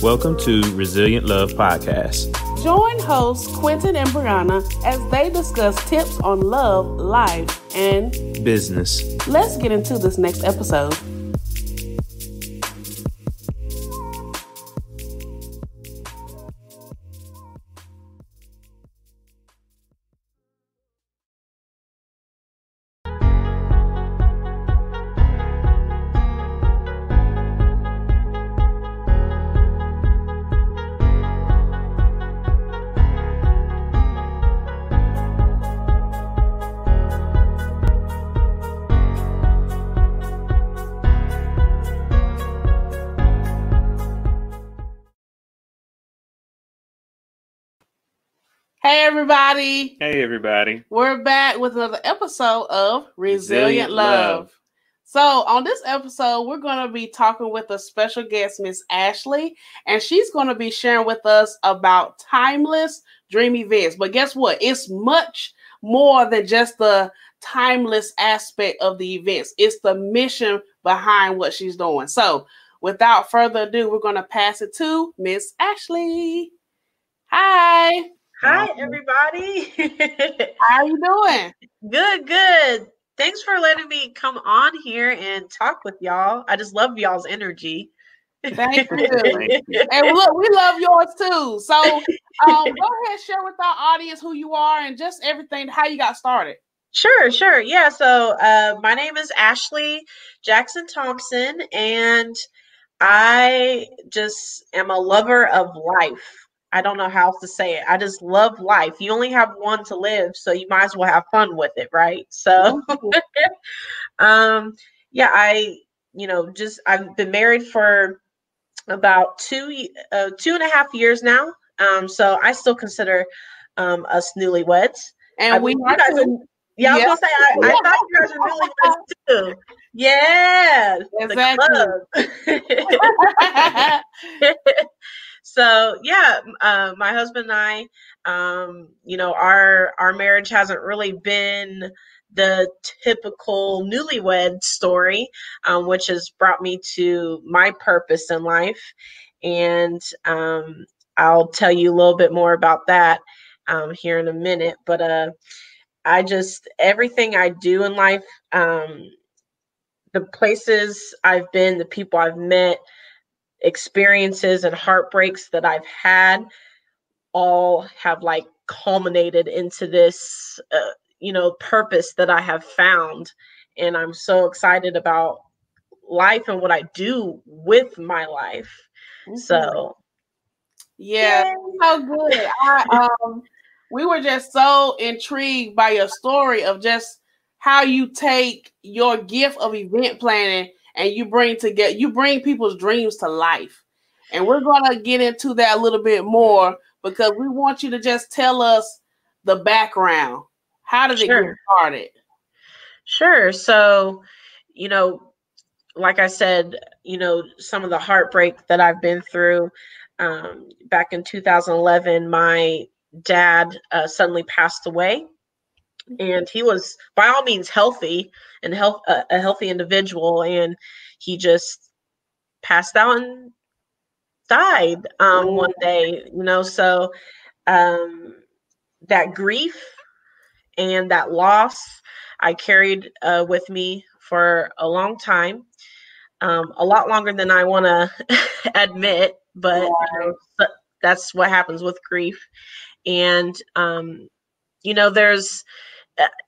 Welcome to Resilient Love Podcast. Join hosts Quentin and Brianna as they discuss tips on love, life, and business. Let's get into this next episode. Hey everybody. Hey everybody. We're back with another episode of Resilient Love. So on this episode, we're going to be talking with a special guest, Miss Ashley, and she's going to be sharing with us about timeless dream events. But guess what? It's much more than just the timeless aspect of the events. It's the mission behind what she's doing. So without further ado, we're going to pass it to Miss Ashley. Hi. Hi, everybody. How are you doing? Good. Thanks for letting me come on here and talk with y'all. I just love y'all's energy. Thank you. And look, we love yours too. So go ahead, share with our audience who you are and just everything, how you got started. Sure. Yeah, so my name is Ashley Jackson-Thompson, and I just am a lover of life. I don't know how else to say it. I just love life. You only have one to live, so you might as well have fun with it, right? So, I've been married for about 2.5 years now. So I still consider us newlyweds. And I was gonna say I thought you guys were newlyweds too. Yeah, exactly. The club. So my husband and I, our marriage hasn't really been the typical newlywed story, which has brought me to my purpose in life. And I'll tell you a little bit more about that here in a minute. But everything I do in life, the places I've been, the people I've met, experiences and heartbreaks that I've had all have culminated into this, purpose that I have found. And I'm so excited about life and what I do with my life. Mm-hmm. So, yeah, so good. We were just so intrigued by your story of just how you take your gift of event planning and you bring people's dreams to life. And we're going to get into that a little bit more because we want you to just tell us the background. How did it get started? Sure. So, like I said, some of the heartbreak that I've been through, back in 2011, my dad suddenly passed away. And he was, by all means, healthy and a healthy individual. And he just passed out and died one day, So that grief and that loss I carried with me for a long time, a lot longer than I want to admit. But that's what happens with grief. And,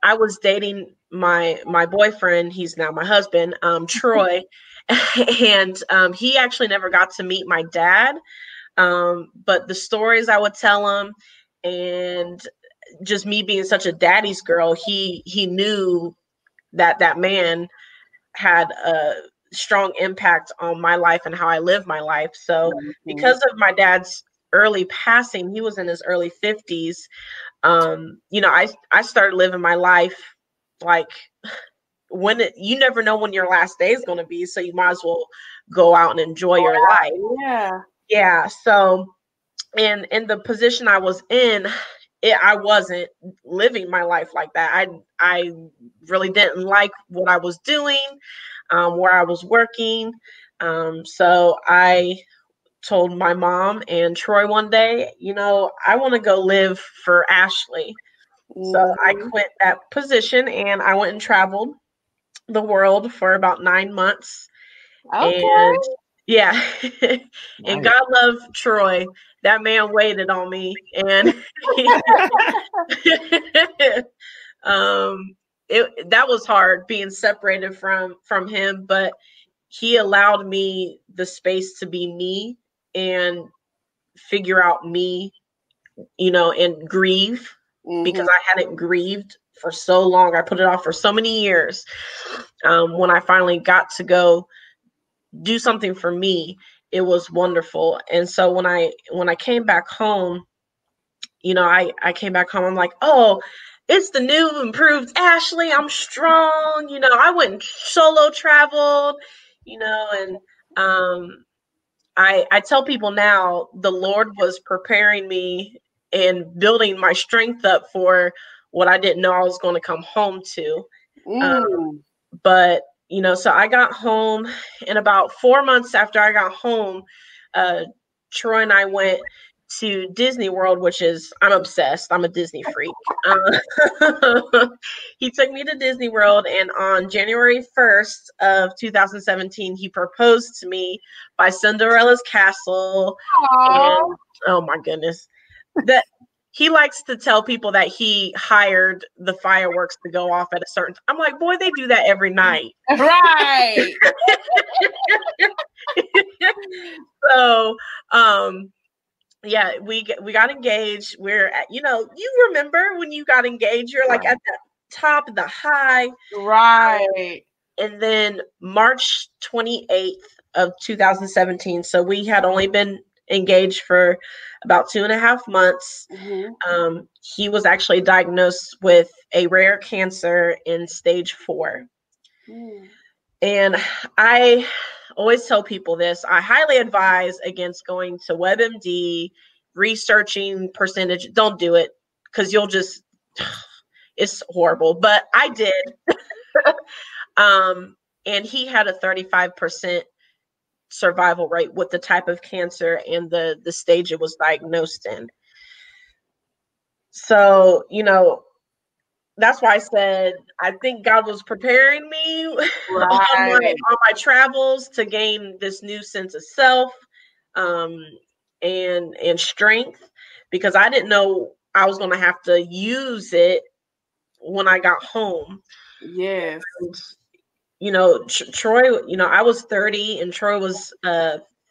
I was dating my boyfriend. He's now my husband, Troy, and he actually never got to meet my dad. But the stories I would tell him, and just me being such a daddy's girl, he knew that man had a strong impact on my life and how I live my life. So because of my dad's early passing, he was in his early 50s. I started living my life you never know when your last day is going to be, so you might as well go out and enjoy your life. Yeah. So, and in the position I was in, I wasn't living my life like that. I really didn't like what I was doing, where I was working. So I told my mom and Troy one day, I want to go live for Ashley. So I quit that position and I went and traveled the world for about 9 months. Okay. And yeah, and Nice. God love Troy. That man waited on me, and that was hard being separated from him, but he allowed me the space to be me and figure out me, and grieve because I hadn't grieved for so long. I put it off for so many years. When I finally got to go do something for me, it was wonderful. And so when I came back home, I came back home, I'm like, oh, it's the new improved Ashley. I'm strong. I went and solo traveled, and I tell people now the Lord was preparing me and building my strength up for what I didn't know I was going to come home to. But so I got home, and about 4 months after I got home, Troy and I went to Disney World, which is, I'm obsessed. I'm a Disney freak. He took me to Disney World, and on January 1st of 2017, he proposed to me by Cinderella's castle. And, oh my goodness. That he likes to tell people that he hired the fireworks to go off at a certain time. I'm like, boy, they do that every night. Right. So, yeah, we got engaged. We're at, you remember when you got engaged, you're like at the top of the high. Right. And then March 28th of 2017. So we had only been engaged for about 2.5 months. He was actually diagnosed with a rare cancer in stage 4. And I always tell people this. I highly advise against going to WebMD, researching percentage. Don't do it because you'll just, it's horrible. But I did. And he had a 35% survival rate with the type of cancer and the stage it was diagnosed in. So, that's why I said I think God was preparing me on my travels to gain this new sense of self, and strength, because I didn't know I was going to have to use it when I got home. Yes. And, Troy, I was 30 and Troy was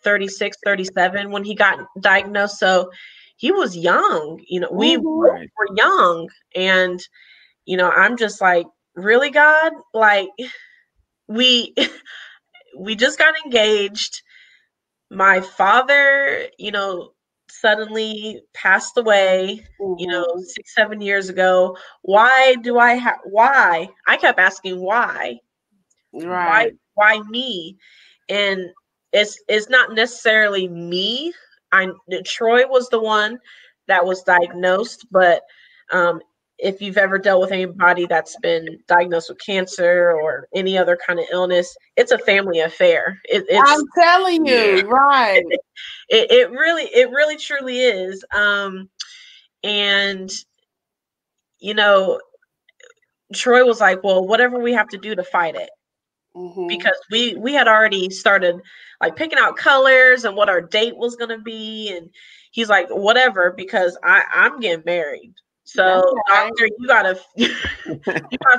36, 37 when he got diagnosed. So he was young. We were young, and I'm just like, really, God? Like, we just got engaged. My father, suddenly passed away, 6-7 years ago. Why? I kept asking why. Right. Why me? And it's not necessarily me. Troy was the one that was diagnosed, but if you've ever dealt with anybody that's been diagnosed with cancer or any other kind of illness, it's a family affair. I'm telling you, right. It really truly is. And Troy was like, well, whatever we have to do to fight it. Because we had already started like picking out colors and what our date was going to be. And he's like, whatever, because I'm getting married. So doctor, you gotta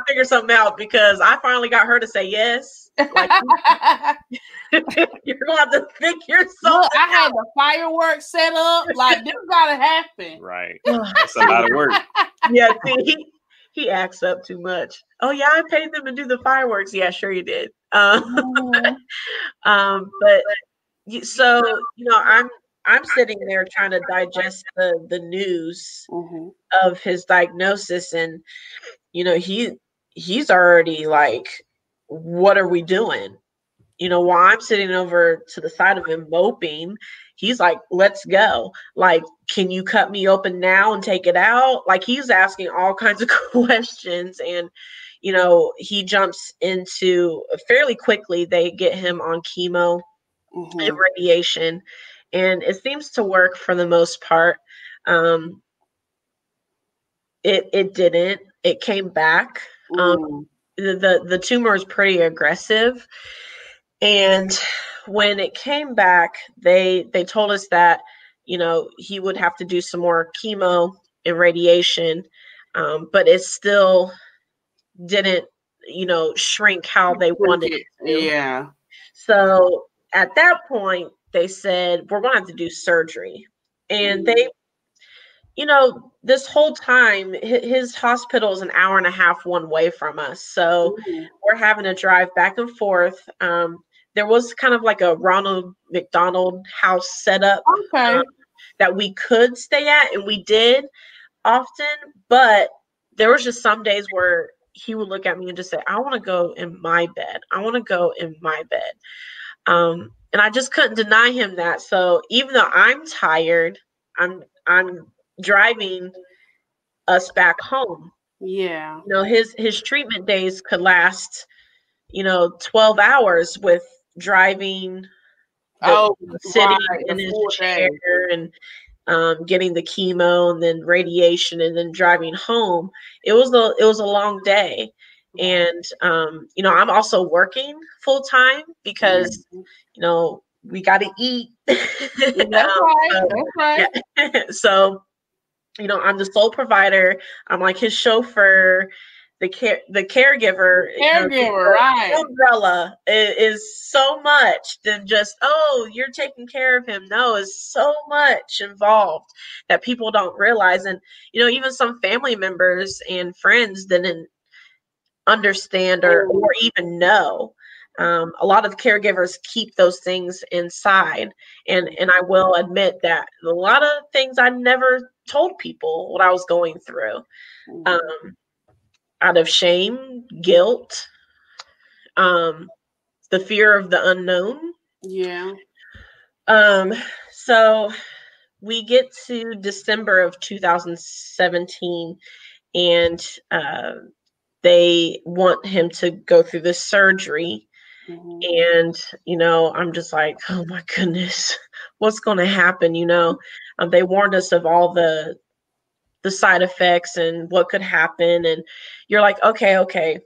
figure something out, because I finally got her to say yes. Like, you're gonna have to figure something I had the fireworks set up. Like, this gotta happen. Right. That's a lot of work. Yeah, see, he acts up too much. Oh yeah, I paid them to do the fireworks. Yeah, sure you did. But so I'm sitting there trying to digest the news of his diagnosis, and he's already like, what are we doing? While I'm sitting over to the side of him moping, he's like, let's go. Like, can you cut me open now and take it out? Like, he's asking all kinds of questions. And he jumps into fairly quickly. They get him on chemo and radiation. and it seems to work for the most part. It didn't. It came back. The tumor is pretty aggressive, and when it came back, they told us that, you know, he would have to do some more chemo and radiation, but it still didn't, you know, shrink how they wanted it to. Yeah. So at that point, they said, we're going to have to do surgery. And they, you know, this whole time, his hospital is an hour and a half one way from us. So we're having to drive back and forth. There was kind of like a Ronald McDonald house setup that we could stay at, and we did often, but there was just some days where he would look at me and just say, I want to go in my bed. I want to go in my bed. And I just couldn't deny him that. So even though I'm tired, I'm driving us back home. Yeah. You know, his treatment days could last, you know, 12 hours with driving, sitting in his chair and getting the chemo and then radiation and then driving home. It was a long day. And you know, I'm also working full time because you know, we got to eat. That's right. Yeah. So, you know, I'm the sole provider. I'm like his chauffeur, the caregiver. Right. Umbrella is so much than just, oh, you're taking care of him. No, it's so much involved that people don't realize. And, you know, even some family members and friends didn't understand or even know. A lot of caregivers keep those things inside. And I will admit that a lot of things I never told people what I was going through. Out of shame, guilt, the fear of the unknown. Yeah. So we get to December of 2017, and they want him to go through this surgery. And, you know, I'm just like, oh my goodness, what's going to happen? You know, they warned us of all the side effects and what could happen. And you're like, okay,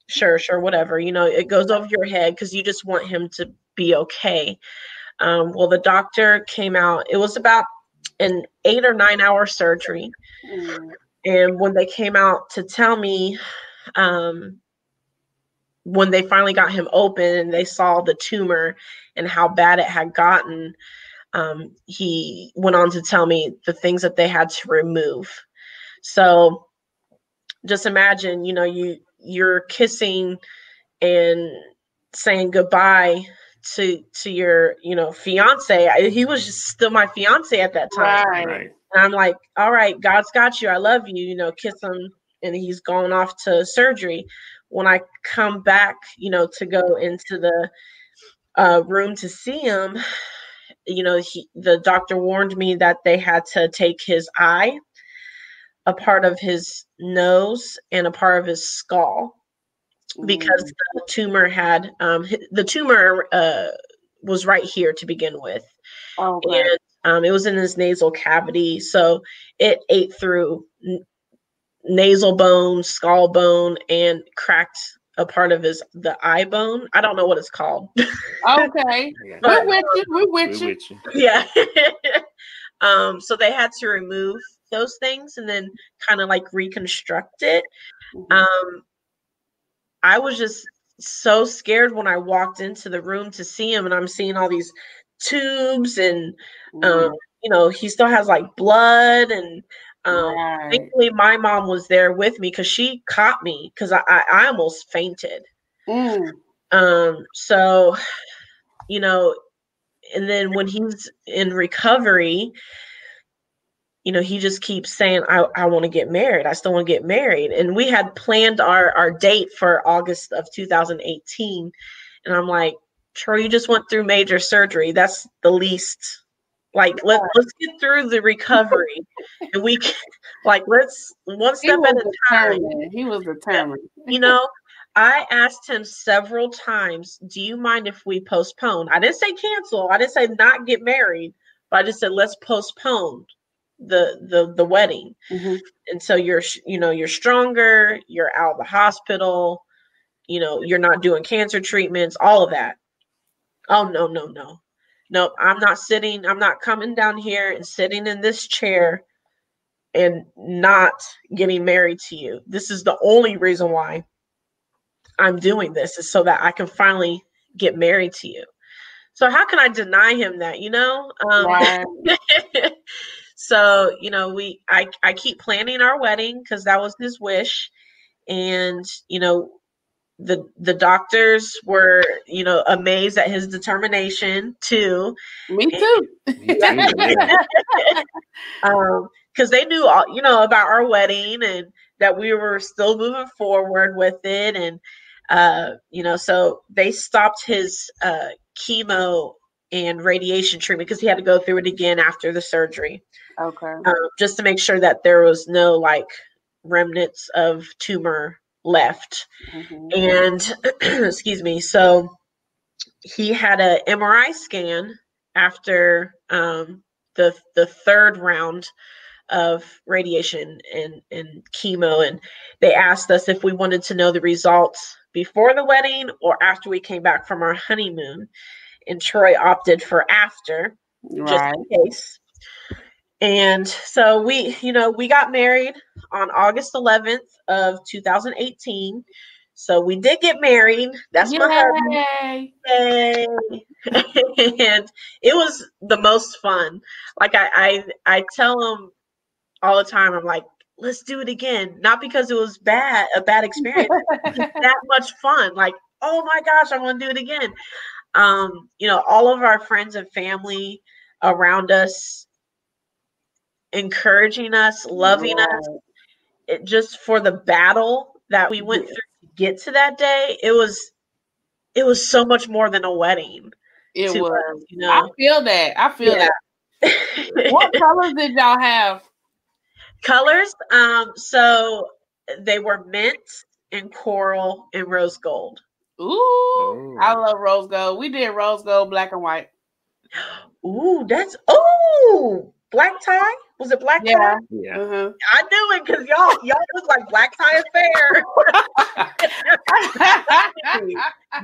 sure, whatever. You know, it goes over your head because you just want him to be okay. Well, the doctor came out. It was about an 8 or 9 hour surgery. And when they came out to tell me, when they finally got him open and they saw the tumor and how bad it had gotten, he went on to tell me the things that they had to remove. So just imagine, you know, you're kissing and saying goodbye to your, you know, fiance. He was just still my fiance at that time. Right. And I'm like, all right, God's got you. I love you, you know, kiss him. And he's gone off to surgery. When I come back, you know, to go into the room to see him, you know, the doctor warned me that they had to take his eye, a part of his nose, and a part of his skull, because the tumor had was right here to begin with. And it was in his nasal cavity, so it ate through nasal bone, skull bone, and cracked a part of the eye bone. I don't know what it's called. Okay. But, we're with you. Yeah. So they had to remove those things and then kind of like reconstruct it. I was just so scared when I walked into the room to see him, and I'm seeing all these tubes and you know, he still has like blood. And thankfully my mom was there with me because she caught me because I almost fainted. So, you know, and then when he's in recovery, you know, he just keeps saying, I want to get married. I still want to get married. And we had planned our date for August of 2018. And I'm like, Troy, you just went through major surgery. That's the least. Like, let's get through the recovery. And we can, like, let's one step at a time. He was determined. You know, I asked him several times, do you mind if we postpone? I didn't say cancel. I didn't say not get married. but I just said, let's postpone the wedding. Mm-hmm. And so you're stronger, you're out of the hospital, you're not doing cancer treatments, all of that. Oh, no, I'm not coming down here and sitting in this chair and not getting married to you. This is the only reason why I'm doing this, is so that I can finally get married to you. So how can I deny him that, Right. So, I keep planning our wedding because that was his wish. And, the doctors were, amazed at his determination too. Me too. Because they knew all, about our wedding and that we were still moving forward with it. And, so they stopped his chemo and radiation treatment because he had to go through it again after the surgery. Okay. Just to make sure that there was no remnants of tumor left. Mm-hmm. And excuse me. So he had an MRI scan after the third round of radiation and chemo, and they asked us if we wanted to know the results before the wedding or after we came back from our honeymoon, and Troy opted for after, just in case. And so we got married on August 11th of 2018. So we did get married. That's my husband. Yay. And it was the most fun. I tell him all the time, I'm like, let's do it again. Not because it was a bad experience. That much fun. Like, oh my gosh, I want to do it again. All of our friends and family around us, encouraging us, loving us, just for the battle that we went through to get to that day. It was so much more than a wedding. It was. I feel that. What colors did y'all have? Colors? So they were mint and coral and rose gold. Ooh, I love rose gold. We did rose gold, black and white. Ooh, black tie? Was it black tie? Yeah. Uh-huh. I knew it because y'all look like Black Tie Affair.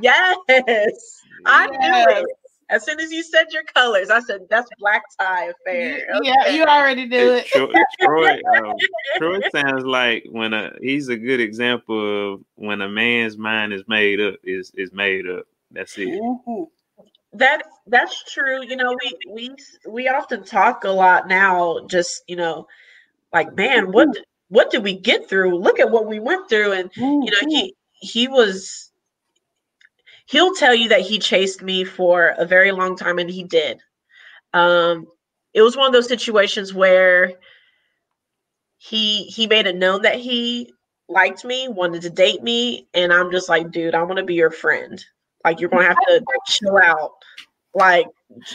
Yes. I knew it. As soon as you said your colors, I said, that's Black Tie Affair. Okay. Yeah, you already do it. Troy sounds like he's a good example of when a man's mind is made up, is made up. That's it. Mm-hmm. That's true. We often talk a lot now, just, man, what did we get through? Look at what we went through. And, he'll tell you that he chased me for a very long time, and he did. It was one of those situations where he made it known that he liked me, wanted to date me, and I'm just like, dude, I want to be your friend. Like, you're going to have to chill out. Like,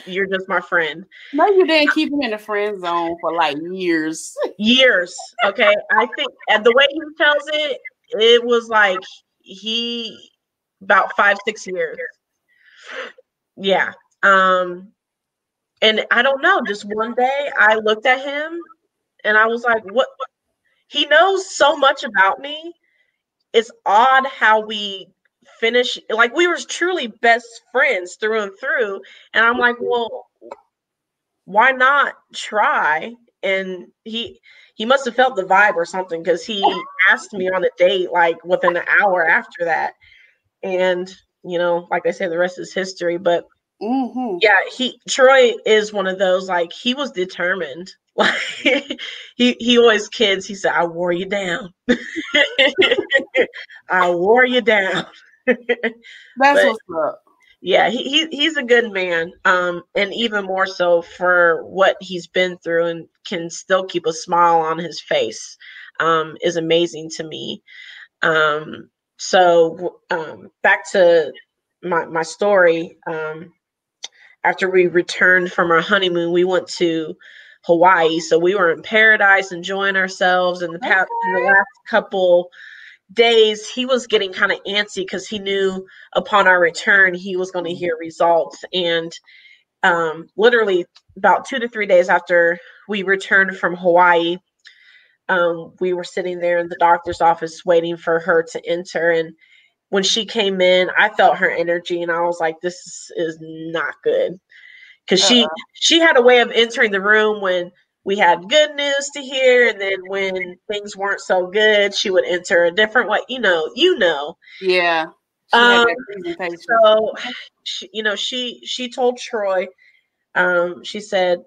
you're just my friend. No, you didn't keep him in the friend zone for years. Years. Okay. I think, and the way he tells it, it was about 5-6 years. Yeah. And I don't know, just one day I looked at him and I was like, what? He knows so much about me. It's odd how we finish, we were truly best friends through and through. And I'm like, well, why not try? And he must have felt the vibe or something, because he asked me on a date within an hour after that. And like I said, the rest is history. But yeah, Troy is one of those, he was determined. He always kids. He said, I wore you down. I wore you down. That's what's up. Yeah, he's a good man. And even more so for what he's been through, and can still keep a smile on his face, is amazing to me. So back to my story. After we returned from our honeymoon, we went to Hawaii. So we were in paradise, enjoying ourselves. In the last couple days, he was getting kind of antsy because he knew upon our return he was going to hear results. And literally about 2 to 3 days after we returned from Hawaii, we were sitting there in the doctor's office waiting for her to enter. And when she came in, I felt her energy and I was like, this is not good. Because she had a way of entering the room when we had good news to hear, and then when things weren't so good, she would enter a different way. You know. Yeah. She had that presentation. So, she told Troy, she said,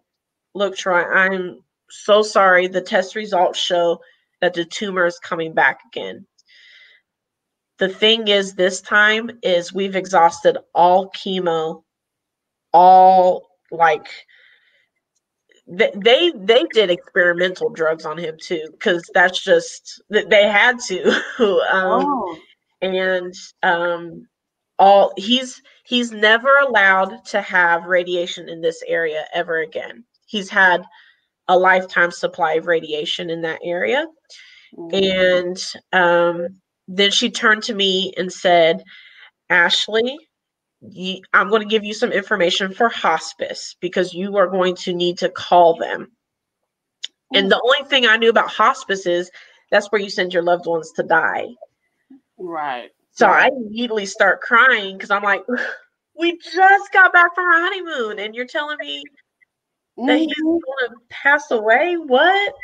"Look, Troy, I'm so sorry. The test results show that the tumor is coming back again. The thing is, this time is we've exhausted all chemo, all like." They did experimental drugs on him too, because that's just they had to. And all he's never allowed to have radiation in this area ever again. He's had a lifetime supply of radiation in that area. And then she turned to me and said, Ashley, I'm going to give you some information for hospice because you are going to need to call them. And the only thing I knew about hospice is that's where you send your loved ones to die. Right. So I immediately start crying because I'm like, we just got back from our honeymoon and you're telling me that he's going to pass away? What?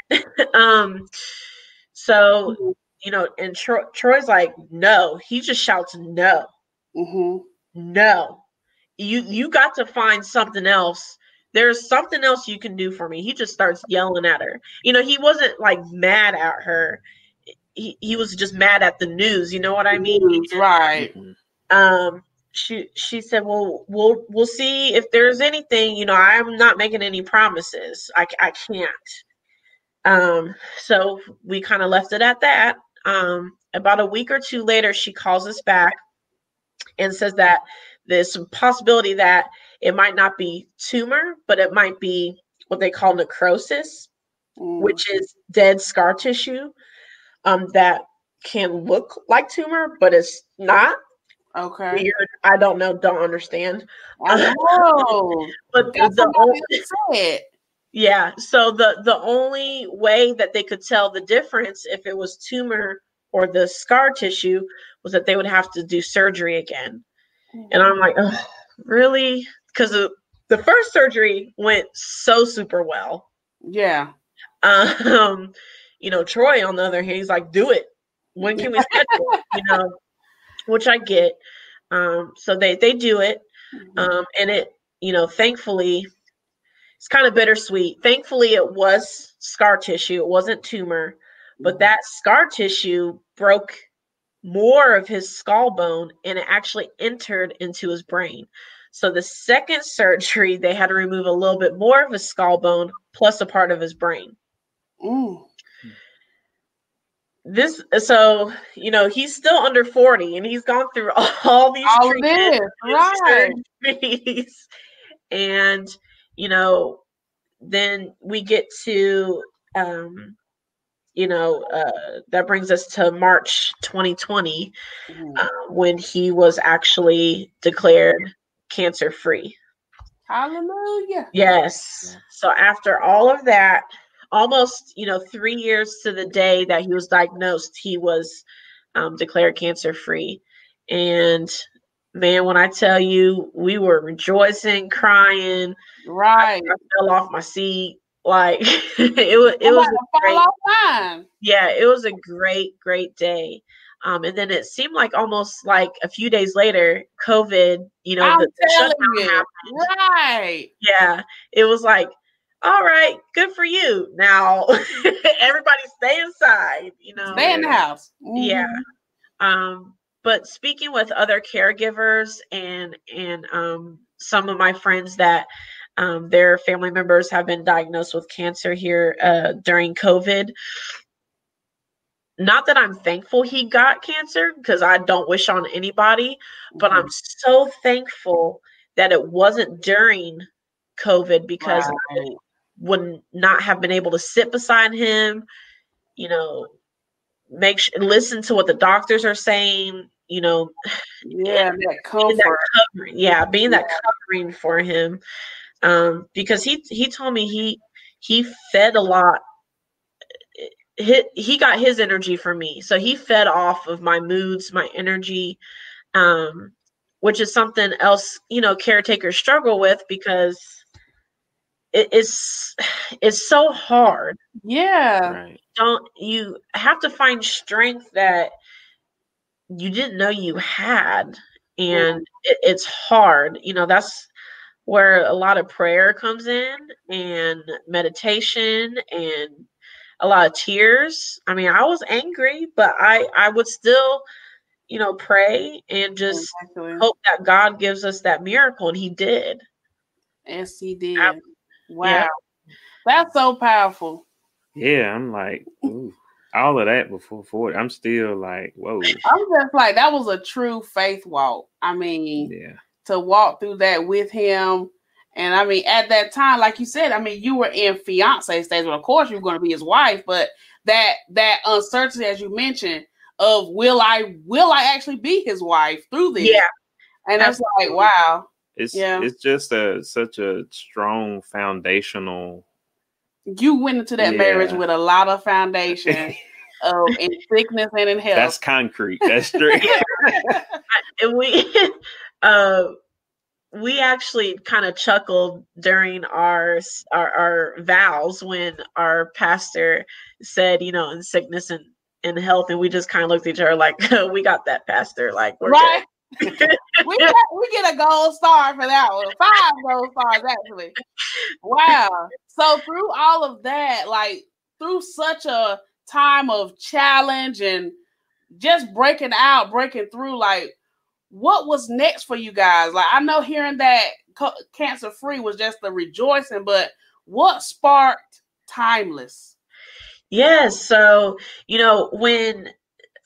So, and Troy's like, no. He just shouts, no. No, you got to find something else. There's something else you can do for me. He just starts yelling at her. He wasn't like mad at her. He was just mad at the news. You know what I mean? Right. She said, well, we'll see if there's anything. I'm not making any promises. I can't. So we kind of left it at that. About a week or two later, she calls us back and says that there's some possibility that it might not be tumor, but it might be what they call necrosis, which is dead scar tissue that can look like tumor, but it's not. Okay. Weird. I don't know. Don't understand. I know. But yeah. So the only way that they could tell the difference if it was tumor or the scar tissue was that they would have to do surgery again. And I'm like, oh, really? Because the first surgery went so super well. Yeah. Troy, on the other hand, he's like, do it. When can we schedule? Which I get. So they do it. And it, thankfully, it's kind of bittersweet. Thankfully, it was scar tissue. It wasn't tumor. But that scar tissue broke more of his skull bone and it actually entered into his brain. So the second surgery, they had to remove a little bit more of his skull bone plus a part of his brain. So, he's still under 40 and he's gone through all these treatments, surgeries. And, then we get to, that brings us to March 2020, when he was actually declared cancer-free. Hallelujah. Yes. So after all of that, almost, 3 years to the day that he was diagnosed, he was declared cancer-free. And man, when I tell you, we were rejoicing, crying. Right. I fell off my seat. Like it was a great, it was a great day. And then it seemed like almost like a few days later, COVID, the shutdown happened. Right. Yeah. It was like, all right, good for you. Now everybody stay inside, Stay in the house. Yeah. But speaking with other caregivers and some of my friends that their family members have been diagnosed with cancer here during COVID. Not that I'm thankful he got cancer, because I don't wish on anybody, but I'm so thankful that it wasn't during COVID, because I would not have been able to sit beside him, listen to what the doctors are saying, that comfort. being that covering for him. because he told me he fed a lot. He got his energy from me, so he fed off of my moods, my energy, which is something else, caretakers struggle with, because it's so hard. Yeah. Right. You have to find strength that you didn't know you had, and it's hard. That's where a lot of prayer comes in, and meditation, and a lot of tears. I mean, I was angry, but I would still, pray and just hope that God gives us that miracle, and he did. Yes, he did. Wow. Yeah. That's so powerful. Yeah, I'm like, ooh, all of that before 40. I'm still like, whoa. I'm just like, that was a true faith walk. I mean, yeah, to walk through that with him. And I mean, at that time, like you said, I mean, you were in fiance stage. Well, of course, you were going to be his wife, but that uncertainty, as you mentioned, of will I actually be his wife through this? Yeah, and absolutely. It's like, wow, it's just such a strong foundational. You went into that marriage with a lot of foundation. In sickness and in health. That's concrete. That's straight. And we actually kind of chuckled during our vows when our pastor said, in sickness and in health, and we just kind of looked at each other like, we got that, pastor. Like, we're right. we get a gold star for that one. 5 gold stars, actually. Wow. So through all of that, like through such a time of challenge and just breaking through, like what was next for you guys? Like I know hearing that cancer free was just the rejoicing, but what sparked Timeless? Yes. So, when,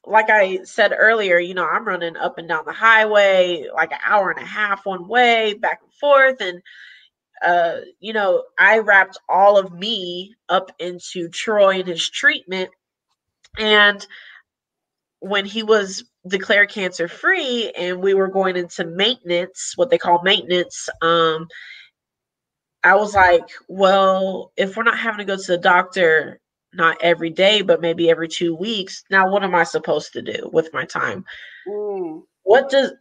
like I said earlier, I'm running up and down the highway like an hour and a half one way, back and forth, and I wrapped all of me up into Troy and his treatment. And when he was declared cancer free and we were going into maintenance, what they call maintenance, I was like, well, if we're not having to go to the doctor, not every day, but maybe every 2 weeks, now what am I supposed to do with my time? What does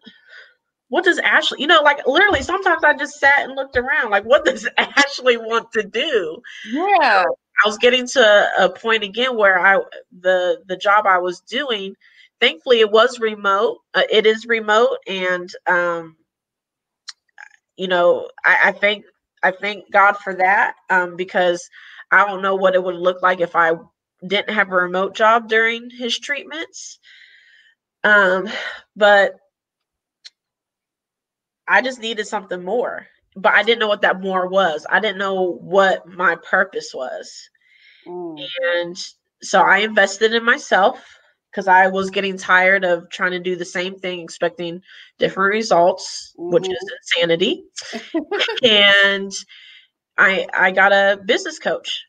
Ashley, like literally sometimes I just sat and looked around, like, what does Ashley want to do? Yeah. So I was getting to a point again where the job I was doing, thankfully it was remote. It is remote. And, I thank God for that, because I don't know what it would look like if I didn't have a remote job during his treatments. But I just needed something more, but I didn't know what that more was. I didn't know what my purpose was. And so I invested in myself because I was getting tired of trying to do the same thing, expecting different results, which is insanity. And I got a business coach.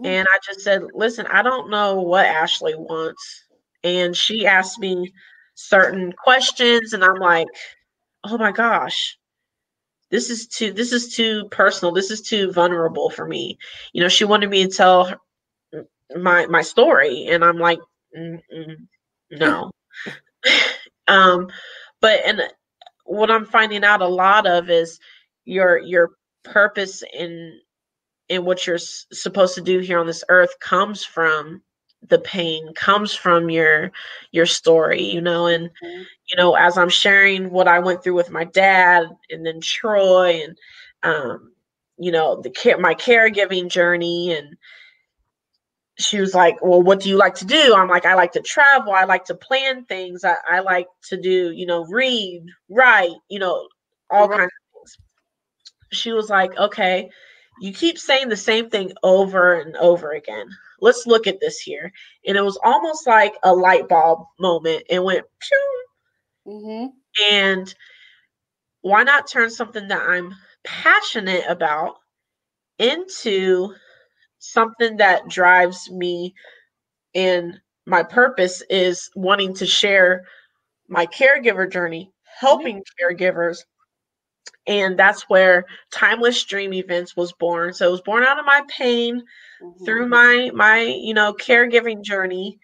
And I just said, listen, I don't know what Ashley wants. And she asked me certain questions, and I'm like, oh my gosh, this is too personal. This is too vulnerable for me. She wanted me to tell my story, and I'm like, no. But what I'm finding out a lot of is your purpose in what you're supposed to do here on this earth comes from the pain, comes from your story, and as I'm sharing what I went through with my dad, and then Troy, and my caregiving journey. And she was like, well, what do you like to do? I'm like, I like to travel. I like to plan things. I like to do, read, write, all kinds of things. She was like, okay, you keep saying the same thing over and over again. Let's look at this here. And it was almost like a light bulb moment. It went, pew. And why not turn something that I'm passionate about into something that drives me? And my purpose is wanting to share my caregiver journey, helping caregivers, And that's where Timeless Dream Events was born. So it was born out of my pain through my caregiving journey.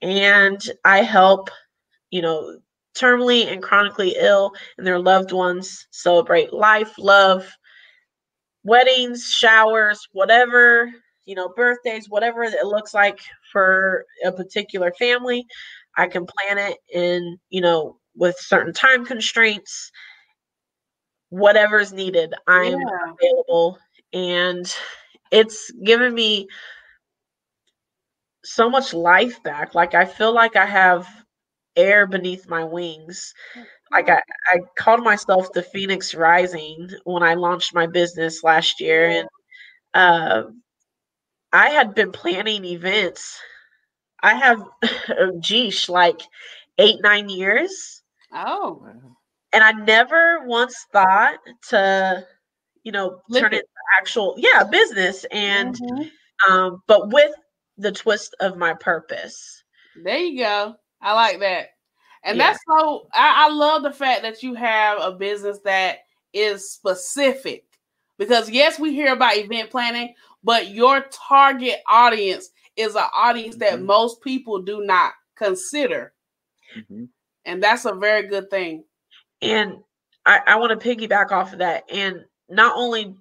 And I help, terminally and chronically ill and their loved ones celebrate life, love, weddings, showers, whatever, birthdays, whatever it looks like for a particular family. I can plan it in, with certain time constraints, whatever's needed. I'm available. And it's given me so much life back. Like, I feel like I have air beneath my wings. Like, I called myself the Phoenix Rising when I launched my business last year. And I had been planning events. I have, geesh, like 8-9 years. Oh. And I never once thought to, turn it into actual, business. And, but with the twist of my purpose. There you go. I like that. And that's so, I love the fact that you have a business that is specific. Because yes, we hear about event planning, but your target audience is an audience that most people do not consider. And that's a very good thing. And I want to piggyback off of that. And not only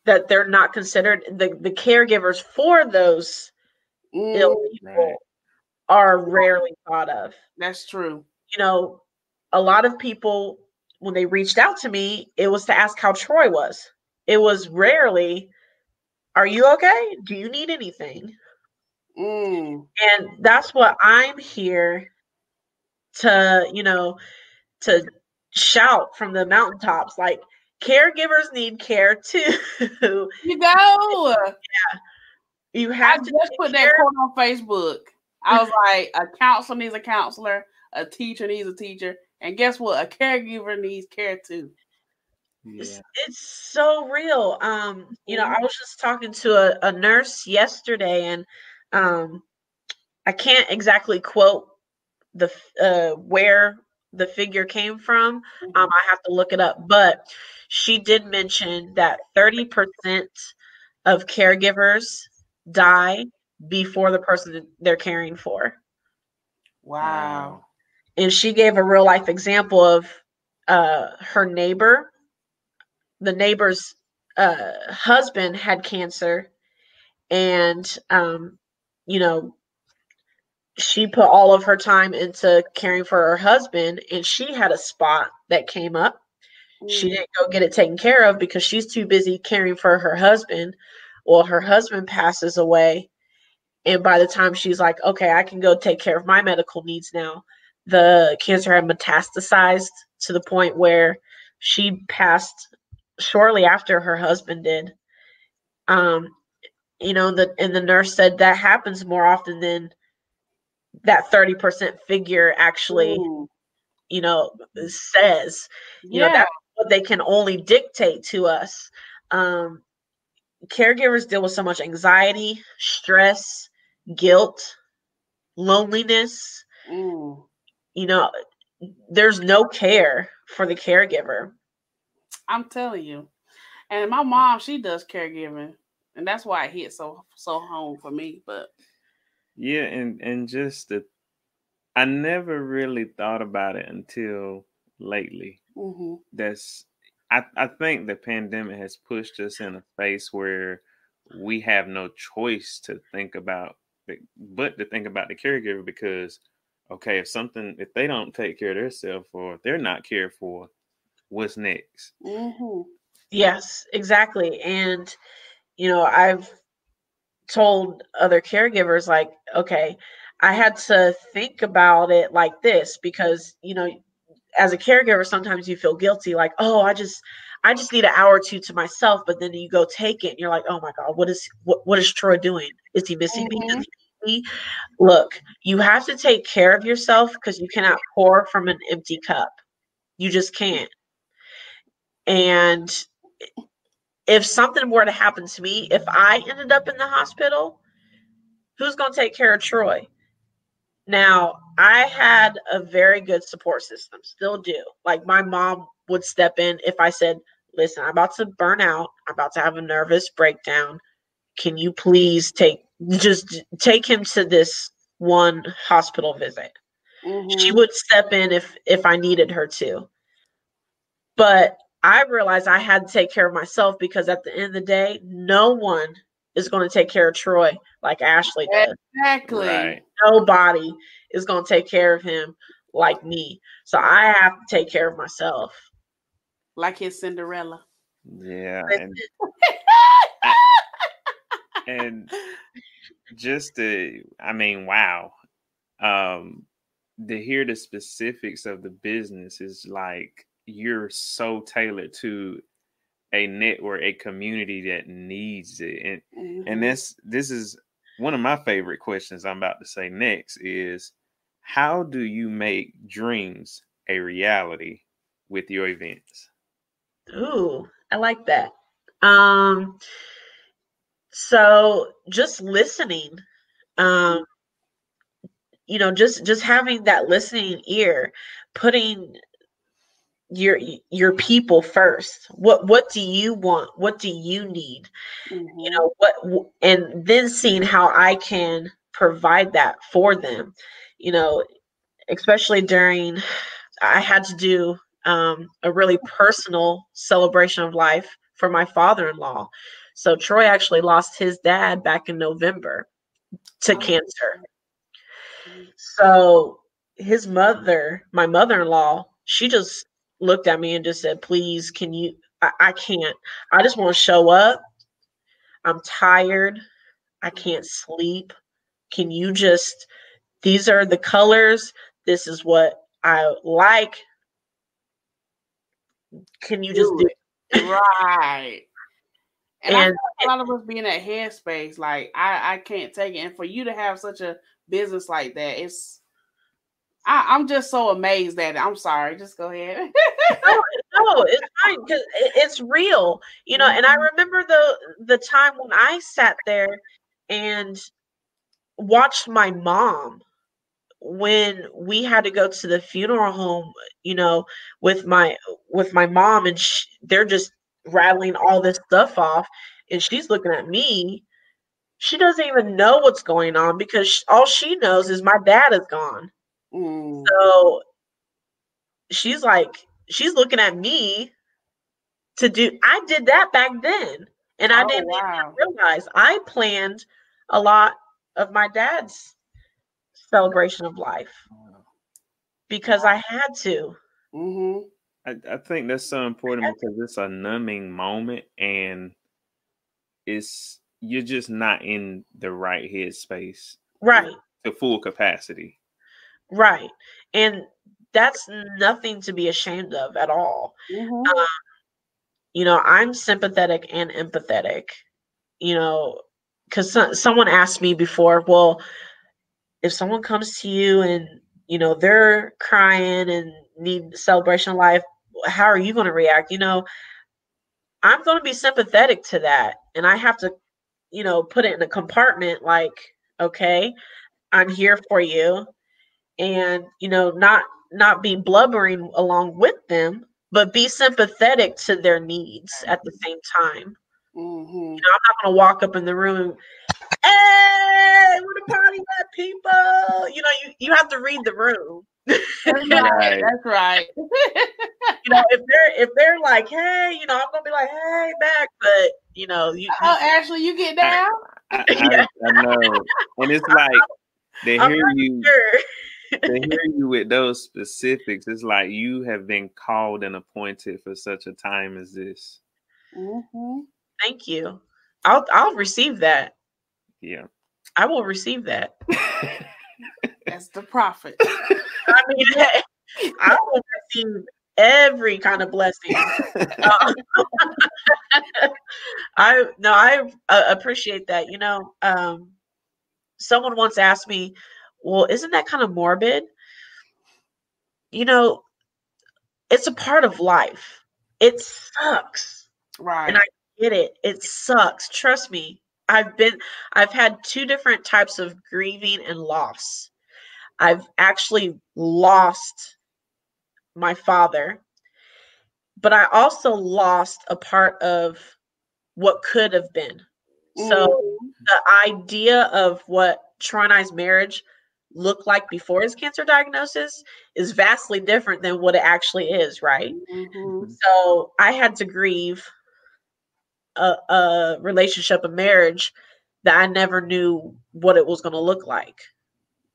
that they're not considered, the caregivers for those ill people are rarely thought of. That's true. A lot of people, when they reached out to me, it was to ask how Troy was. It was rarely, are you okay? Do you need anything? And that's what I'm here to, to shout from the mountaintops. Like, caregivers need care too. You go. You have to just put that quote on Facebook. I was like, a counselor needs a counselor, a teacher needs a teacher, and guess what? A caregiver needs care too. It's so real. I was just talking to a nurse yesterday, and I can't exactly quote the where the figure came from. I have to look it up, but she did mention that 30% of caregivers die before the person they're caring for. Wow. And she gave a real life example of her neighbor. The neighbor's husband had cancer, and she put all of her time into caring for her husband, and she had a spot that came up. She didn't go get it taken care of because she's too busy caring for her husband. Well, her husband passes away, and by the time she's like, okay, I can go take care of my medical needs now, the cancer had metastasized to the point where she passed shortly after her husband did. And the nurse said that happens more often than that 30% figure actually, says. That's what they can only dictate to us. Caregivers deal with so much anxiety, stress, guilt, loneliness. There's no care for the caregiver. I'm telling you. And my mom, she does caregiving, and that's why it hit so home for me. But and just I never really thought about it until lately. I think the pandemic has pushed us in a space where we have no choice to think about the caregiver, because okay, if they don't take care of themselves or if they're not cared for, what's next? Yes, exactly. And I've told other caregivers, like, okay, I had to think about it like this, because as a caregiver, sometimes you feel guilty, like, oh, I just need an hour or two to myself. But then you go take it and you're like, oh my God, what is Troy doing? Is he missing me? Does he need me? Look, you have to take care of yourself, because you cannot pour from an empty cup. You just can't. And if something were to happen to me, if I ended up in the hospital, who's going to take care of Troy? Now, I had a very good support system, still do. Like my mom would step in if I said, listen, I'm about to burn out. I'm about to have a nervous breakdown. Can you please just take him to this one hospital visit? She would step in if I needed her to. But I realized I had to take care of myself because at the end of the day, no one is going to take care of Troy like Ashley does. Exactly. Right. Nobody is going to take care of him like me. So I have to take care of myself. Like his Cinderella. Yeah. And just wow. To hear the specifics of the business is like you're so tailored to a network, a community that needs it. And this is one of my favorite questions I'm about to say next is, how do you make dreams a reality with your events? Ooh, I like that. So just listening, just having that listening ear, putting your people first. What do you want? What do you need? And then seeing how I can provide that for them. Especially during, I had to do a really personal celebration of life for my father-in-law. So Troy actually lost his dad back in November to cancer. So his mother, my mother-in-law, she just looked at me and just said, please, can you, I can't, I just want to show up. I'm tired. I can't sleep. Can you just, these are the colors. This is what I like. Can you just do it? Right. And I feel like a lot of us be in that headspace, like I can't take it. And for you to have such a business like that, I'm just so amazed at it. I'm sorry. Just go ahead. No, it's fine because it's real, And I remember the time when I sat there and watched my mom when we had to go to the funeral home, with my mom, and they're just rattling all this stuff off, and she's looking at me. She doesn't even know what's going on because all she knows is my dad is gone. So she's looking at me to do. I did that back then, and I didn't even realize I planned a lot of my dad's celebration of life because I had to. I think that's so important because it's a numbing moment, and you're just not in the right headspace, right, to full capacity, right, and that's nothing to be ashamed of at all. I'm sympathetic and empathetic, because someone asked me before, well, if someone comes to you and they're crying and need celebration of life, how are you going to react? I'm going to be sympathetic to that, and I have to put it in a compartment, like, okay, I'm here for you, and not be blubbering along with them, but be sympathetic to their needs at the same time. I'm not going to walk up in the room, hey, we're the party at people. You have to read the room. That's right. if they're like, hey, I'm gonna be like, hey, back, but Ashley, you get down. I know, and it's like they hear you. They hear you with those specifics. It's like you have been called and appointed for such a time as this. Thank you. I'll receive that. Yeah, I will receive that. That's the prophet. I mean, I will receive every kind of blessing. I appreciate that. Someone once asked me, well, isn't that kind of morbid? It's a part of life. It sucks. Right. And I get it. It sucks. Trust me. I've had two different types of grieving and loss. I've actually lost my father, but I also lost a part of what could have been. So the idea of what Troy and I's marriage looked like before his cancer diagnosis is vastly different than what it actually is, right? So I had to grieve a relationship, a marriage that I never knew what it was going to look like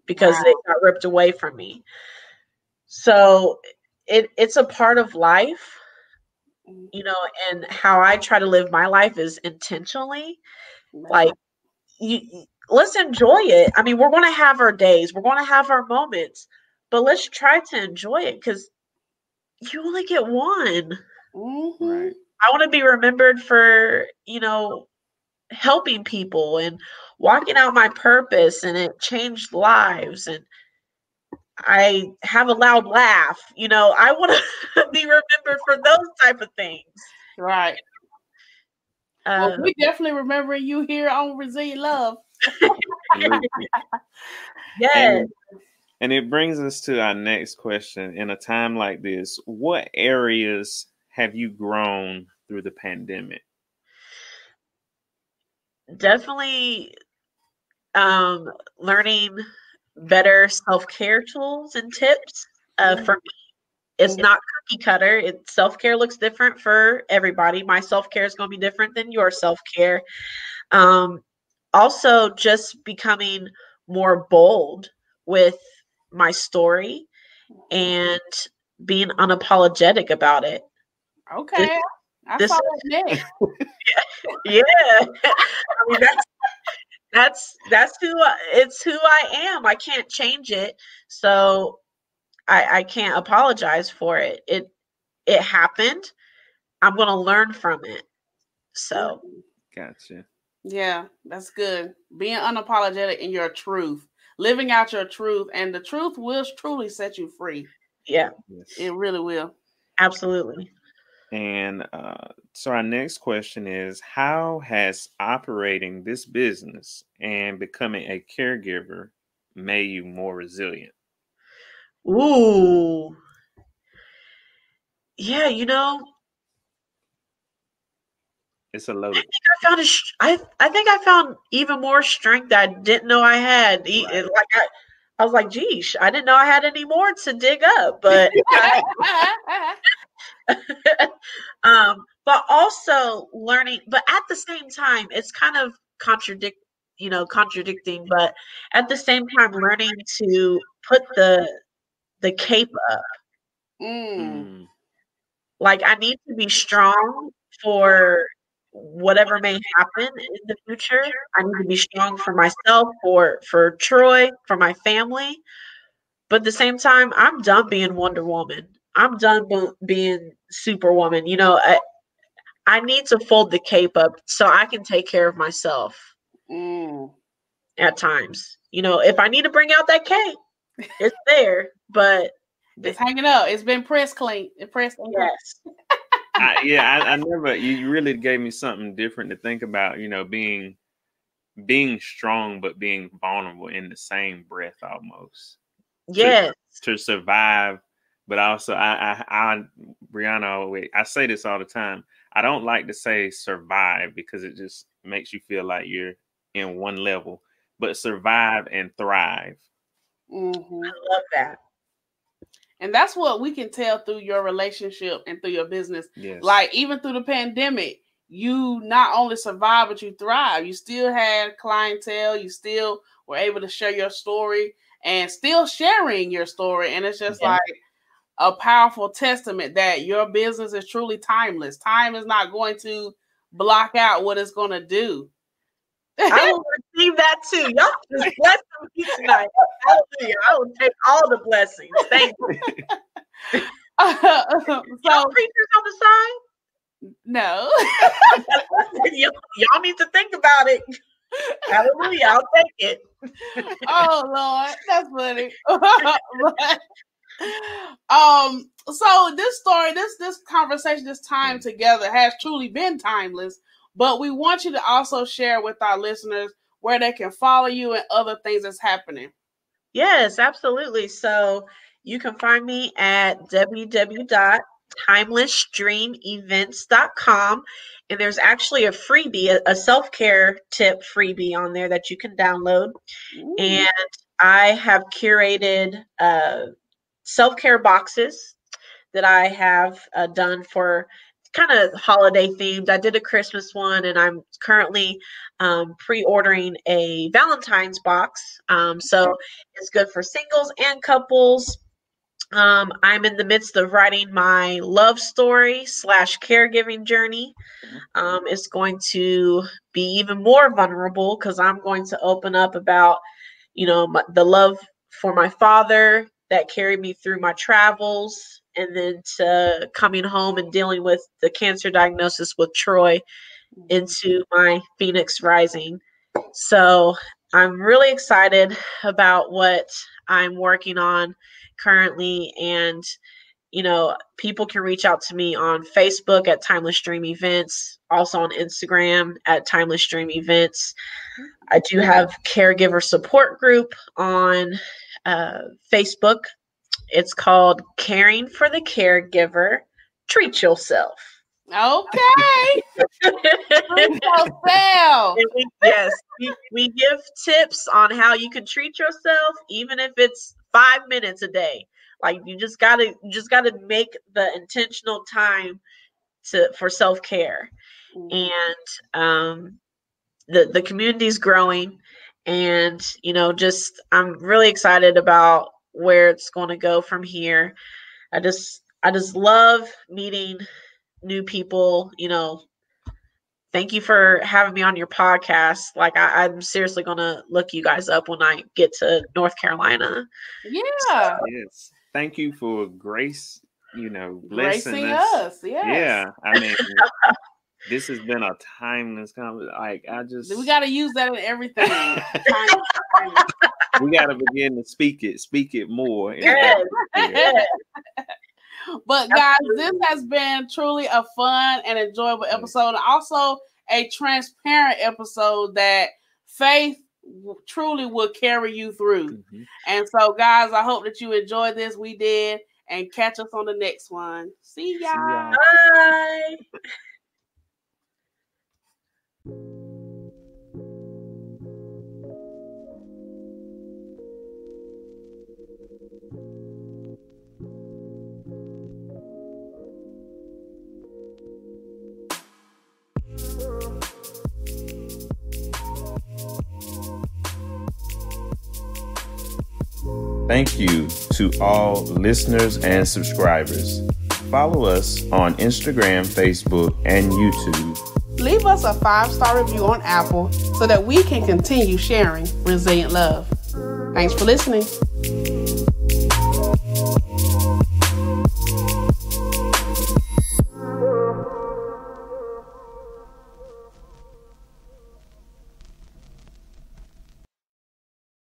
because it got ripped away from me. So it's a part of life, you know, and how I try to live my life is intentionally. Like, let's enjoy it. I mean, we're going to have our days, we're going to have our moments, but let's try to enjoy it because you only get one. Right. I want to be remembered for, you know, helping people and walking out my purpose, and it changed lives, and I have a loud laugh. You know, I want to be remembered for those type of things. Right. Well, we definitely remember you here on Resilient Love. Yes. And it brings us to our next question. In a time like this, what areas have you grown through the pandemic? Definitely learning better self-care tools and tips. For me, it's not cookie cutter. Self-care looks different for everybody. My self-care is going to be different than your self-care. Also, just becoming more bold with my story and being unapologetic about it. Okay. I saw that next. Yeah. I mean, that's who I am. I can't change it. So I can't apologize for it. It happened. I'm going to learn from it. So. Gotcha. Yeah, that's good. Being unapologetic in your truth, living out your truth, and the truth will truly set you free. Yeah. Yes. It really will. Absolutely. And so our next question is, how has operating this business and becoming a caregiver made you more resilient? Ooh. Yeah, you know, it's a loaded. I think I found even more strength that I didn't know I had. Right. Like I was like, geez, I didn't know I had any more to dig up, but but also learning, but at the same time, it's kind of contradicting, but at the same time, learning to put the cape up. Like, I need to be strong for whatever may happen in the future. I need to be strong for myself, for Troy, for my family. But at the same time, I'm done being Wonder Woman. I'm done being Superwoman. You know, I need to fold the cape up so I can take care of myself at times. You know, if I need to bring out that cape, it's there, but it's hanging up. It's been pressed clean. Yes. I never. You really gave me something different to think about. You know, being strong but being vulnerable in the same breath, almost. Yes. To survive, but also Brianna, I say this all the time. I don't like to say survive because it just makes you feel like you're in one level. But survive and thrive. I love that. And that's what we can tell through your relationship and through your business. Yes. Like, even through the pandemic, you not only survived, but you thrive. You still had clientele. You still were able to share your story and still sharing your story. And it's just like a powerful testament that your business is truly timeless. Time is not going to block out what it's going to do. I will receive that too. Y'all just bless me tonight. Hallelujah. I will take all the blessings. Thank you. Y'all preachers on the side? No. Y'all need to think about it. Hallelujah. I'll take it. Oh Lord, that's funny. So this story, this conversation, this time together has truly been timeless. But we want you to also share with our listeners where they can follow you and other things that's happening. Yes, absolutely. So you can find me at www.timelessdreamevents.com. And there's actually a freebie, a self-care tip freebie on there that you can download. Ooh. And I have curated self-care boxes that I have done for kind of holiday themed. I did a Christmas one, and I'm currently pre-ordering a Valentine's box. So it's good for singles and couples. I'm in the midst of writing my love story / caregiving journey. It's going to be even more vulnerable because I'm going to open up about, the love for my father that carried me through my travels, and then to coming home and dealing with the cancer diagnosis with Troy into my Phoenix Rising. So I'm really excited about what I'm working on currently. And, people can reach out to me on Facebook at Timeless Dream Events, also on Instagram at Timeless Dream Events. I do have caregiver support group on Facebook. It's called Caring for the Caregiver. Treat yourself. Okay. Treat yourself. Yes. We give tips on how you can treat yourself, even if it's 5 minutes a day. Like you just gotta make the intentional time for self-care. And the community's growing, and I'm really excited about where it's going to go from here. I just love meeting new people. Thank you for having me on your podcast. Like I'm seriously going to look you guys up when I get to North Carolina. Yeah. Yes. Thank you for grace, blessing us. Yes. Yeah. I mean, this has been a timeless conversation. We got to use that in everything. We got to begin to speak it more. Yes. But guys, this has been truly a fun and enjoyable episode, and also a transparent episode that faith truly will carry you through. Mm-hmm. And so, guys, I hope that you enjoyed this. We did, and catch us on the next one. See y'all. Bye. Thank you to all listeners and subscribers. Follow us on Instagram, Facebook, and YouTube. Leave us a 5-star review on Apple so that we can continue sharing resilient love. Thanks for listening.